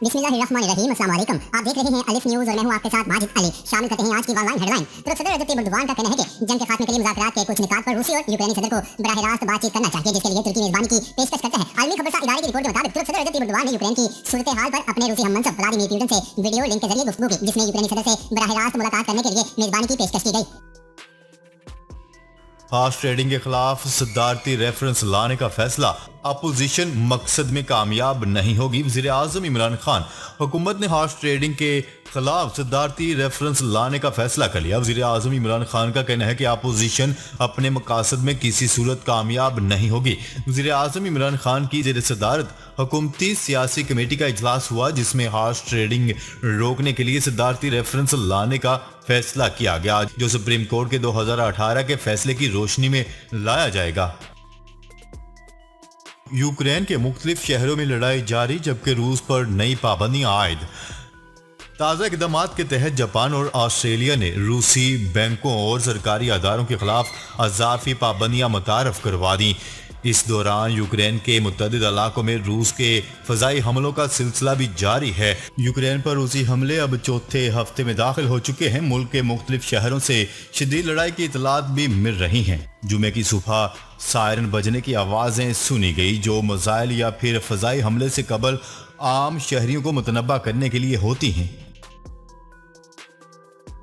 बिस्मिल्लाहिर्रहमानिर्रहीम। अस्सलाम वालेकुम। आप देख रहे हैं अलिफ न्यूज़ और मैं हूं आपके साथ माजिद अली। शामिल करते हैं आज की वालाइन हेडलाइन। तुर्क सदर रजब तय्यिप एर्दोगान का कहना है कि जंग के खात्मे के लिए मुज़ाकरात के कुछ निकात पर रूसी और यूक्रेनी सदर को बराह रास्त बातचीत करना चाहिए, जिसके लिए तुर्की मेजबानी की पेशकश करता है। आलमी खबरसार इदारे की रिपोर्ट के मुताबिक तुर्क सदर रजब तय्यिप एर्दोगान ने यूक्रेन की सूरत हाल पर अपने रूसी हममंसब व्लादिमीर पुतिन से वीडियो लिंक के जरिए गुफ्तगू की, जिसमें यूक्रेनी सदर से बराह रास्त मुलाकात करने के लिए मेजबानी की पेशकश की गई। हॉर्स ट्रेडिंग के खिलाफ सदारती रेफरेंस लाने का फैसला, अपोजिशन मकसद में कामयाब नहीं होगी। वज़ीर आज़म इमरान खान, हुकूमत ने हॉर्स ट्रेडिंग के खिलाफ सदारती रेफरेंस लाने का फैसला कर लिया। वज़ीर आज़म इमरान खान का कहना है कि अपोजिशन अपने मकासद में किसी सूरत कामयाब नहीं होगी। वज़ीर आज़म इमरान खान की ज़ेर सदारत हुकूमती सियासी कमेटी का इजलास हुआ, जिसमें हॉर्स ट्रेडिंग रोकने के लिए सदारती रेफरेंस लाने का फैसला किया गया, जो सुप्रीम कोर्ट के 2018 के फैसले की रोशनी में लाया जाएगा। यूक्रेन के मुख्तलिफ शहरों में लड़ाई जारी, जबकि रूस पर नई पाबंदियां आयद। ताज़ा इक़दामात के तहत जापान और ऑस्ट्रेलिया ने रूसी बैंकों और सरकारी अदारों के खिलाफ अज़ाफ़ी पाबंदियां मुतारफ़ करवा दी। इस दौरान यूक्रेन के मुतअद्दिद इलाकों में रूस के फ़ज़ाई हमलों का सिलसिला भी जारी है। यूक्रेन पर रूसी हमले अब चौथे हफ्ते में दाखिल हो चुके हैं। मुल्क के मुख्तलिफ शहरों से शदीद लड़ाई की इतलात भी मिल रही हैं। जुमे की सुबह सायरन बजने की आवाज़ें सुनी गई, जो मिसाइल या फिर फ़ज़ाई हमले से कबल आम शहरियों को मुतनब्बा करने के लिए होती हैं।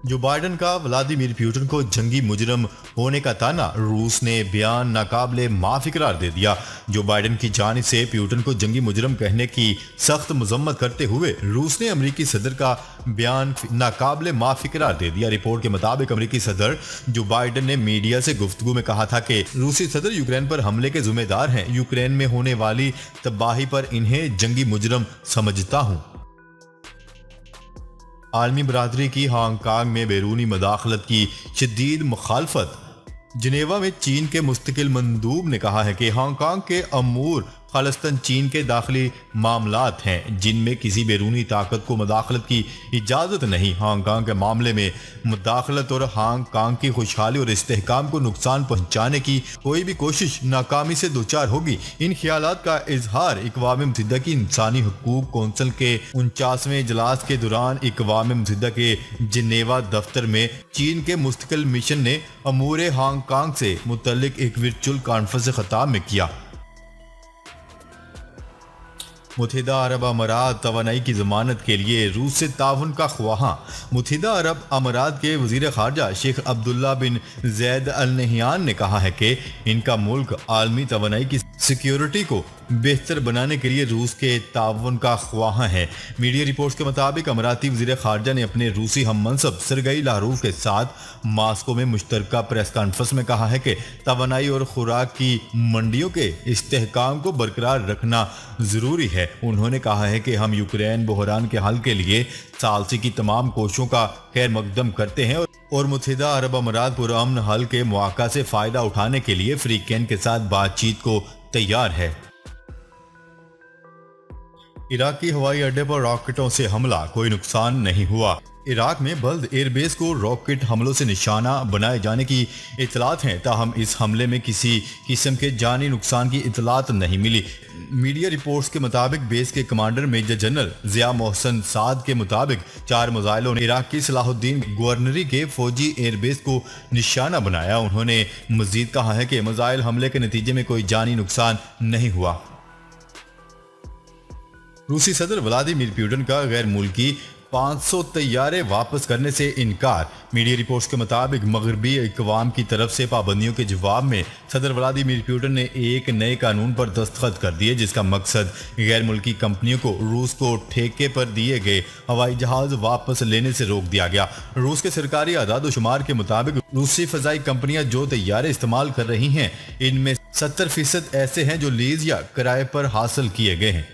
जो बाइडन का व्लादिमीर पुतिन को जंगी मुजरम होने का ताना, रूस ने बयान नाकाबिले माफ़ी करार दे दिया। जो बाइडन की जानिब से पुतिन को जंगी मुजरम कहने की सख्त मजम्मत करते हुए रूस ने अमरीकी सदर का बयान नाकाबिले माफ़ी करार दे दिया। रिपोर्ट के मुताबिक अमरीकी सदर जो बाइडन ने मीडिया से गुफ्तगू में कहा था कि रूसी सदर यूक्रेन पर हमले के जिम्मेदार हैं। यूक्रेन में होने वाली तबाही पर इन्हें जंगी मुजरम समझता हूँ। आलमी बरादरी की हांगकांग में बैरूनी मदाखलत की शदीद मुखालफत। जिनेवा में चीन के मुस्तकिल मंदूब ने कहा है कि हांगकांग के अमूर खालिस्तान चीन के दाखिली मामलात हैं, जिनमें किसी बैरूनी ताकत को मुदाखलत की इजाज़त नहीं। हांगकांग के मामले में मुदाखलत और हांगकांग की खुशहाली और इस्तेहकाम को नुकसान पहुँचाने की कोई भी कोशिश नाकामी से दोचार होगी। इन ख्यालात का इजहार अक़वाम मुत्तहिदा की इंसानी हकूक़ कौंसिल के 49वें इजलास के दौरान अक़वाम मुत्तहिदा के जिनेवा दफ्तर में चीन के मुस्तकिल मिशन ने अमूर हांगकांग से मुतल्लिक एक वर्चुअल कॉन्फ्रेंस से खिताब में किया। मुत्तहिदा अरब अमारात तवानाई की ज़मानत के लिए रूस से ताउन का ख्वाहां। मुत्तहिदा अरब अमारात के वज़ीर ख़ारजा शेख अब्दुल्ला बिन ज़ैद अल नहियान ने कहा है कि इनका मुल्क आलमी तवानाई की सिक्योरिटी को बेहतर बनाने के लिए रूस के ताउन का ख्वाहां है। मीडिया रिपोर्ट्स के मुताबिक अमाराती वज़ीर ख़ारजा ने अपने रूसी हममंसब सरगई लारूफ के साथ मास्को में मुश्तरका प्रेस कॉन्फ्रेंस में कहा है कि तवानाई और खुराक की मंडियों के इस्तेहकाम को बरकरार रखना ज़रूरी है। उन्होंने कहा है कि हम यूक्रेन बहरान के हल के लिए सालसी की तमाम कोशिशों का खैर मकदम करते हैं और मुत्तहिदा अरब अमारात पुरअमन हल के मौका से फ़ायदा उठाने के लिए फ्रीकैन के साथ बातचीत को तैयार है। इराकी हवाई अड्डे पर रॉकेटों से हमला, कोई नुकसान नहीं हुआ। इराक में बल्द एयरबेस को रॉकेट हमलों से निशाना बनाए जाने की इतलात हैं, ताहम इस हमले में किसी किस्म के जानी नुकसान की इतलात नहीं मिली। मीडिया रिपोर्ट्स के मुताबिक बेस के commander major general Zia Mohsin Saad के मुताबिक 4 मिसाइलों ने इराक की सलाहुद्दीन गवर्नरी के फौजी एयरबेस को निशाना बनाया। उन्होंने मजीद कहा है कि मिसाइल हमले के नतीजे में कोई जानी नुकसान नहीं हुआ। रूसी सदर व्लादिमीर पुतिन का गैर मुल्की 500 तैयारे वापस करने से इनकार। मीडिया रिपोर्ट्स के मुताबिक मगरबी अक़वाम की तरफ से पाबंदियों के जवाब में सदर व्लादिमीर पुतिन ने एक नए कानून पर दस्तखत कर दिए, जिसका मकसद गैर मुल्की कंपनियों को रूस को ठेके पर दिए गए हवाई जहाज वापस लेने से रोक दिया गया। रूस के सरकारी आदाद शुमार के मुताबिक रूसी फ़ज़ाई कंपनियां जो तैयारे इस्तेमाल कर रही हैं, इनमें 70% ऐसे हैं जो लीज या किराए पर हासिल किए गए हैं।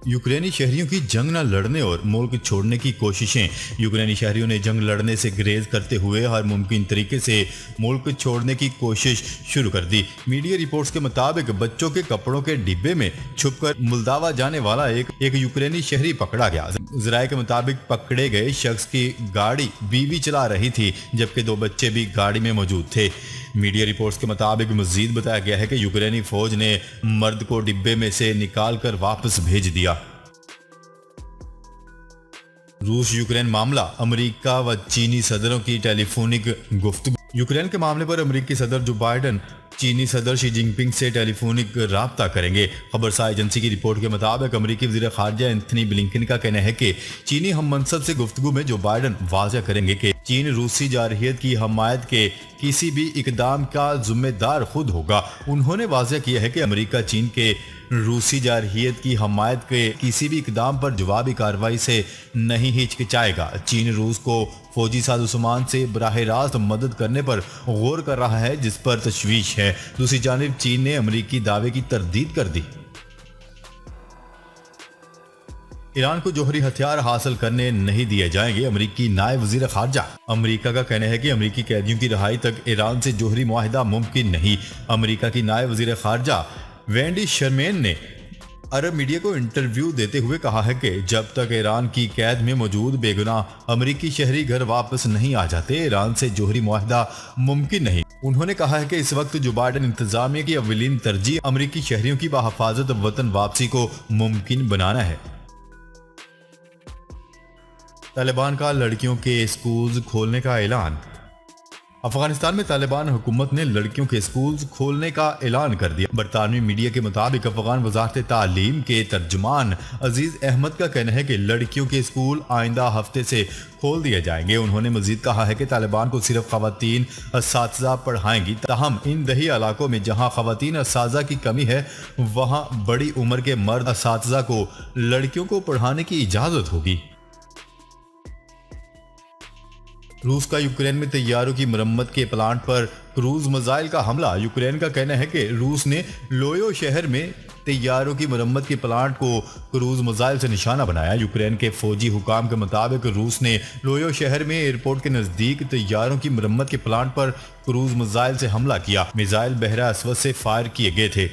यूक्रेनी शहरियों की जंग न लड़ने और मुल्क छोड़ने की कोशिशें। यूक्रेनी शहरियों ने जंग लड़ने से ग्रेज करते हुए हर मुमकिन तरीके से मुल्क छोड़ने की कोशिश शुरू कर दी। मीडिया रिपोर्ट्स के मुताबिक बच्चों के कपड़ों के डिब्बे में छुपकर मुल्दावा जाने वाला एक यूक्रेनी शहरी पकड़ा गया। ज़राए के मुताबिक पकड़े गए शख्स की गाड़ी बीवी चला रही थी, जबकि 2 बच्चे भी गाड़ी में मौजूद थे। मीडिया रिपोर्ट्स के मुताबिक मजीद बताया गया है कि यूक्रेनी फौज ने मर्द को डिब्बे में से निकाल कर वापस भेज दिया। रूस यूक्रेन मामला, अमेरिका व चीनी सदरों की टेलीफोनिक गुफ्तगू। यूक्रेन के मामले पर अमेरिकी सदर जो बाइडन चीनी सदर शी जिनपिंग से टेलीफोनिक राब्ता करेंगे। खबरसार एजेंसी की रिपोर्ट के मुताबिक अमेरिकी वज़ीर ख़ारिजा एंथनी ब्लिंकन का कहना है कि चीनी हम मनसब से गुफ्तगू में जो बाइडन वाज़ह करेंगे कि चीन रूसी जारहियत की हमायत के किसी भी इकदाम का जिम्मेदार खुद होगा। उन्होंने वाज़ह किया है कि अमेरिका चीन के रूसी जारहियत की हमायत के किसी भी इकदाम पर जवाबी कार्रवाई से नहीं हिचकिचाएगा। चीन रूस को फौजी साजोसामान से बराह रास्त मदद करने पर गौर कर रहा है, जिस पर तशवीश है। दूसरी जानिब चीन ने अमेरिकी दावे की तरदीद कर दी। ईरान को जौहरी हथियार हासिल करने नहीं दिए जाएंगे, अमेरिकी नायब वजीर खारजा। अमेरिका का कहना है कि अमेरिकी कैदियों की रिहाई तक ईरान से जौहरी मुआहिदा मुमकिन नहीं। अमेरिका की नायब वजीर खारजा वेंडी शर्मेन ने अरब मीडिया को इंटरव्यू देते हुए कहा है कि जब तक ईरान की कैद में मौजूद बेगुनाह अमेरिकी शहरी घर वापस नहीं आ जाते, ईरान से जौहरी मुआहिदा मुमकिन नहीं। उन्होंने कहा है कि इस वक्त जो बाइडन इंतजामिया की अव्वलीन तरजीह अमेरिकी शहरियों की बहिफाजत वतन वापसी को मुमकिन बनाना है। तालिबान का लड़कियों के स्कूल खोलने का ऐलान। अफगानिस्तान में तालिबान हुकूमत ने लड़कियों के स्कूल खोलने का ऐलान कर दिया। बरतानवी मीडिया के मुताबिक अफगान वजारत तालीम के तर्जुमान अजीज अहमद का कहना है कि लड़कियों के स्कूल आइंदा हफ्ते से खोल दिए जाएंगे। उन्होंने मजीद कहा है कि तालिबान को सिर्फ खवातीन असातिज़ा पढ़ाएंगी, ताहम इन दही इलाकों में जहाँ खवातीन असातिज़ा की कमी है वहाँ बड़ी उम्र के मर्द असातिज़ा को लड़कियों को पढ़ाने की इजाज़त होगी। रूस का यूक्रेन में तैयारों की मरम्मत के प्लांट पर क्रूज मिसाइल का हमला। यूक्रेन का कहना है कि रूस ने लोयो शहर में तैयारों की मरम्मत के प्लांट को क्रूज मिसाइल से निशाना बनाया। यूक्रेन के फौजी हुकाम के मुताबिक रूस ने लोयो शहर में एयरपोर्ट के नजदीक तैयारों की मरम्मत के प्लांट पर क्रूज मिसाइल से हमला किया। मिसाइल बहरा अस्वद से फायर किए गए थे।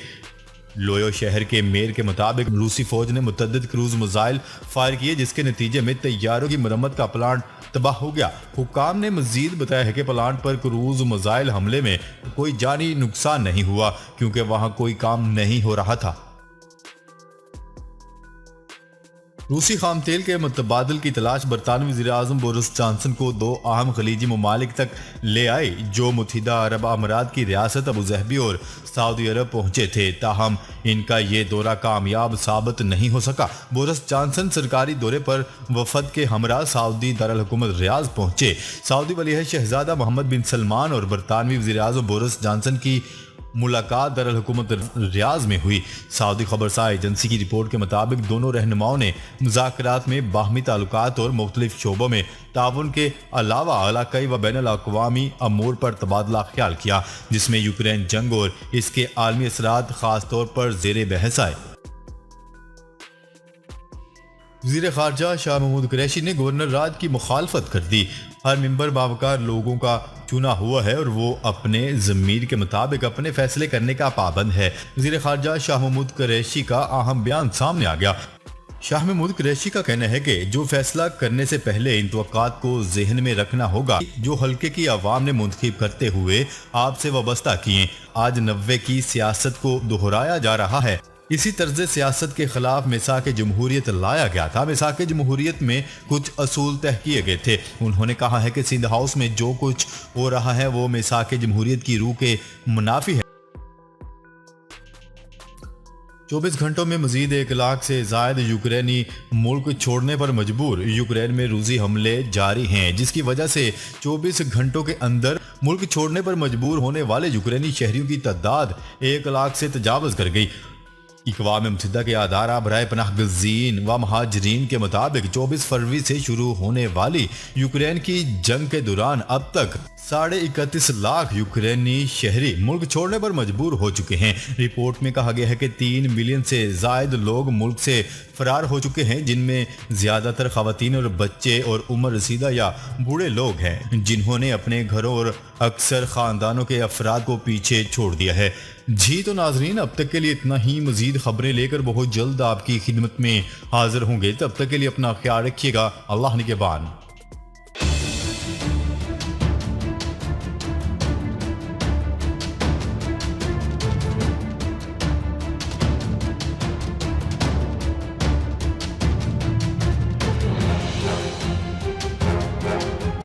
लोयो शहर के मेयर के मुताबिक रूसी फौज ने मुतअद्दिद क्रूज मिसाइल फायर किए, जिसके नतीजे में तैयारों की मरम्मत का प्लांट तबाह हो गया। हुकाम ने मजीद बताया है कि प्लांट पर क्रूज मिसाइल हमले में कोई जानी नुकसान नहीं हुआ क्योंकि वहां कोई काम नहीं हो रहा था। रूसी खाम तेल के मुतबादल की तलाश बरतानवी वज़ीर-ए-आज़म बोरिस जॉनसन को दो अहम खलीजी ममालिक तक ले आई, जो मुत्तहिदा अरब अमारात की रियासत अबू ज़हबी और सऊदी अरब पहुंचे थे। ताहम इनका ये दौरा कामयाब साबित नहीं हो सका। बोरिस जॉनसन सरकारी दौरे पर वफद के हमरा सऊदी दारुल हुकूमत रियाज पहुंचे। सऊदी वली शहजादा मोहम्मद बिन सलमान और बरतानवी वज़ीर-ए-आज़म बोरिस जॉनसन की मुलाकात दारुल हुकूमत रियाज में हुई। सऊदी खबरसार एजेंसी की रिपोर्ट के मुताबिक दोनों रहनुमाओं ने मुज़ाकरात में बाहमी ताल्लुकात और मुख्तलिफ शोबों में ताउन के अलावा इलाकाई व बैनुल अक़वामी अमूर पर तबादला ख्याल किया, जिसमें यूक्रेन जंग और इसके आलमी असरात खास तौर पर ज़ेरे बहस आए। वज़ीर ख़ारिजा शाह महमूद कुरैशी ने गवर्नर राज की मुखालफत कर दी। हर मेंबर बावकार लोगों का चुना हुआ है और वो अपने ज़मीर के मुताबिक अपने फैसले करने का पाबंद है। वज़ीर ख़ारिजा शाह महमूद कुरैशी का अहम बयान सामने आ गया। शाह महमूद कुरैशी का कहना है कि जो फैसला करने से पहले इन तवक्कात को जहन में रखना होगा जो हल्के की आवाम ने मुंतखब करते हुए आपसे वाबस्ता किए। आज 90 की सियासत को दोहराया जा रहा है। इसी तर्ज सियासत के खिलाफ मिसाक जमहूरियत लाया गया था। मिसाक जमहूरियत में कुछ असूल तय किए गए थे। उन्होंने कहा है कि सिंध हाउस में जो कुछ हो रहा है वो मिसाक जमहूरियत की रूह के मुनाफी है। 24 घंटों में मजीद 1 लाख से जायद यूक्रेनी मुल्क छोड़ने पर मजबूर। यूक्रेन में रूसी हमले जारी हैं, जिसकी वजह से 24 घंटों के अंदर मुल्क छोड़ने पर मजबूर होने वाले यूक्रेनी शहरियों की तादाद 1 लाख से तजावज़ कर गई। इक़वाम मुत्तहिदा के अदारा बराए पनाह गज़ीन व महाजरीन के मुताबिक 24 फरवरी से शुरू होने वाली यूक्रेन की जंग के दौरान अब तक 31.5 लाख यूक्रेनी शहरी मुल्क छोड़ने पर मजबूर हो चुके हैं। रिपोर्ट में कहा गया है कि 3 मिलियन से जायद लोग मुल्क से फरार हो चुके हैं, जिनमें ज़्यादातर ख़वातीन और बच्चे और उम्र रसीदा या बूढ़े लोग हैं, जिन्होंने अपने घरों और अक्सर ख़ानदानों के अफराद को पीछे छोड़ दिया है। जी तो नाजरीन, अब तक के लिए इतना ही। मज़ीद खबरें लेकर बहुत जल्द आपकी खिदमत में हाजिर होंगे। तब तक के लिए अपना ख्याल रखिएगा। अल्लाह निगहबान।